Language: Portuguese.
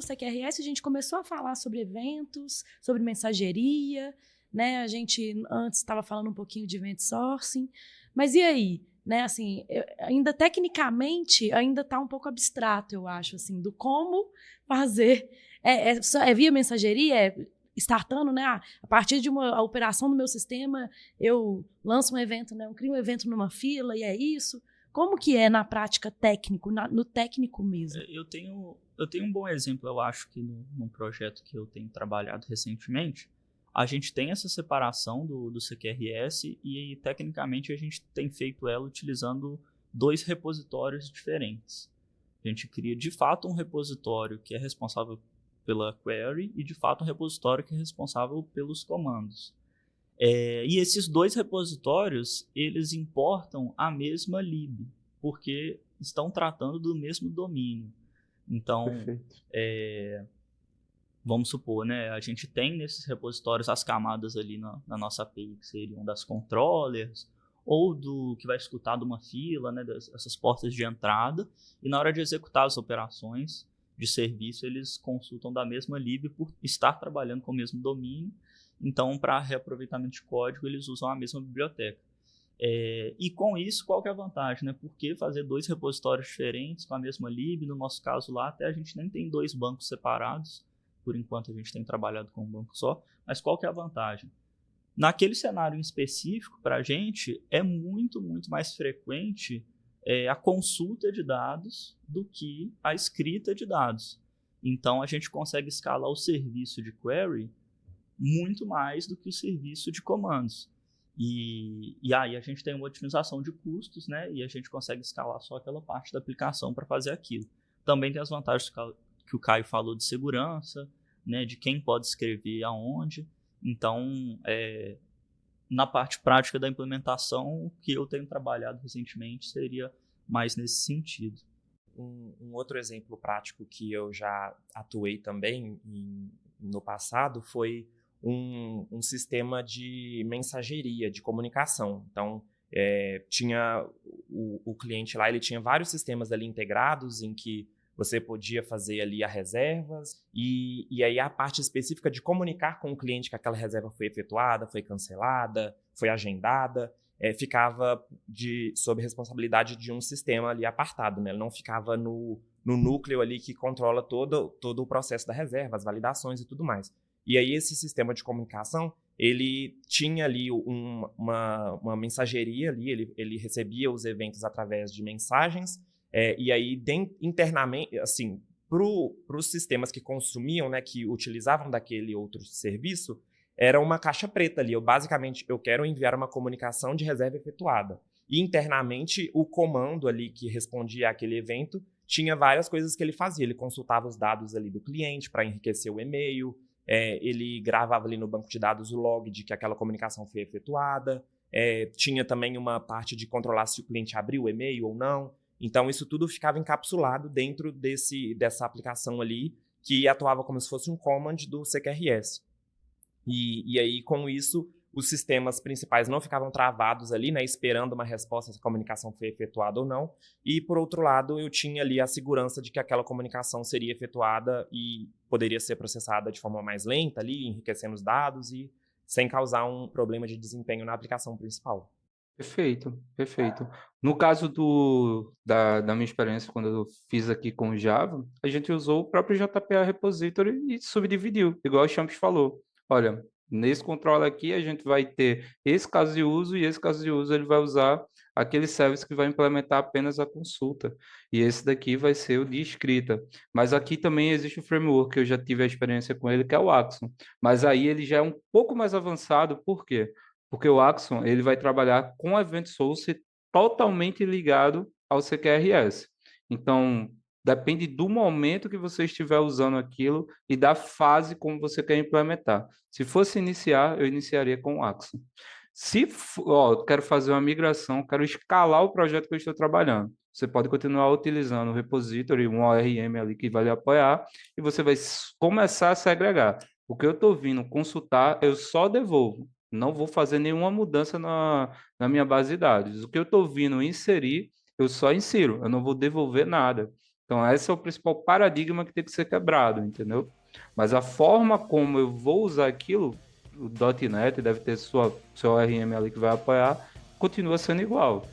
CQRS, a gente começou a falar sobre eventos, sobre mensageria, né? A gente antes estava falando um pouquinho de event sourcing, mas e aí? Né, assim, ainda tecnicamente ainda está um pouco abstrato, eu acho, assim, do como fazer. É via mensageria, startando, né? A partir de a operação do meu sistema, eu lanço um evento, né? Eu crio um evento numa fila e é isso. Como que é na prática técnico, no técnico mesmo? Eu tenho um bom exemplo, eu acho que num projeto que eu tenho trabalhado recentemente, a gente tem essa separação do CQRS e, tecnicamente, a gente tem feito ela utilizando 2 repositórios diferentes. A gente cria, de fato, um repositório que é responsável pela query e, de fato, um repositório que é responsável pelos comandos. E esses 2 repositórios, eles importam a mesma lib, porque estão tratando do mesmo domínio. Então, Perfeito. vamos supor, né, a gente tem nesses repositórios as camadas ali na nossa API, que seriam das controllers, ou do que vai escutar de uma fila, né, dessas portas de entrada, e na hora de executar as operações de serviço, eles consultam da mesma lib por estar trabalhando com o mesmo domínio. Então, para reaproveitamento de código, eles usam a mesma biblioteca. E com isso, qual que é a vantagem? Né? Por que fazer 2 repositórios diferentes com a mesma lib? No nosso caso lá, até a gente nem tem 2 bancos separados. Por enquanto, a gente tem trabalhado com um banco só. Mas qual que é a vantagem? Naquele cenário em específico, para a gente, é muito, muito mais frequente a consulta de dados do que a escrita de dados. Então, a gente consegue escalar o serviço de query muito mais do que o serviço de comandos. E aí a gente tem uma otimização de custos, né? E a gente consegue escalar só aquela parte da aplicação para fazer aquilo. Também tem as vantagens que o Caio falou de segurança, né? De quem pode escrever aonde. Então, na parte prática da implementação, o que eu tenho trabalhado recentemente seria mais nesse sentido. Um outro exemplo prático que eu já atuei também no passado foi um sistema de mensageria, de comunicação. Então, tinha o cliente lá, ele tinha vários sistemas ali integrados em que você podia fazer ali as reservas e aí a parte específica de comunicar com o cliente que aquela reserva foi efetuada, foi cancelada, foi agendada, ficava sob responsabilidade de um sistema ali apartado, né? Ele não ficava no núcleo ali que controla todo o processo da reserva, as validações e tudo mais. E aí esse sistema de comunicação, ele tinha ali uma mensageria ali, ele recebia os eventos através de mensagens, e aí internamente, assim, para os sistemas que consumiam, né, que utilizavam daquele outro serviço, era uma caixa preta ali. Basicamente, eu quero enviar uma comunicação de reserva efetuada. E internamente, o comando ali que respondia àquele evento tinha várias coisas que ele fazia. Ele consultava os dados ali do cliente para enriquecer o e-mail, ele gravava ali no banco de dados o log de que aquela comunicação foi efetuada, tinha também uma parte de controlar se o cliente abriu o e-mail ou não. Então, isso tudo ficava encapsulado dentro dessa aplicação ali, que atuava como se fosse um command do CQRS. E aí, com isso, os sistemas principais não ficavam travados ali, né, esperando uma resposta se a comunicação foi efetuada ou não. E, por outro lado, eu tinha ali a segurança de que aquela comunicação seria efetuada e poderia ser processada de forma mais lenta ali, enriquecendo os dados e sem causar um problema de desempenho na aplicação principal. Perfeito, perfeito. No caso da minha experiência, quando eu fiz aqui com o Java, a gente usou o próprio JPA Repository e subdividiu, igual o Champs falou. Olha, nesse controle aqui a gente vai ter esse caso de uso e esse caso de uso ele vai usar aquele service que vai implementar apenas a consulta. E esse daqui vai ser o de escrita. Mas aqui também existe o framework, que eu já tive a experiência com ele, que é o Axon. Mas aí ele já é um pouco mais avançado, por quê? Porque o Axon ele vai trabalhar com Event Source totalmente ligado ao CQRS. Então, depende do momento que você estiver usando aquilo e da fase como você quer implementar. Se fosse iniciar, eu iniciaria com o Axon. Se eu quero fazer uma migração, quero escalar o projeto que eu estou trabalhando, você pode continuar utilizando o repository, um ORM ali que vai lhe apoiar, e você vai começar a segregar. O que eu estou vindo consultar, eu só devolvo. Não vou fazer nenhuma mudança na minha base de dados. O que eu estou vindo inserir, eu só insiro. Eu não vou devolver nada. Então, esse é o principal paradigma que tem que ser quebrado, entendeu? Mas a forma como eu vou usar aquilo, o .NET deve ter seu ORM ali que vai apoiar, continua sendo igual.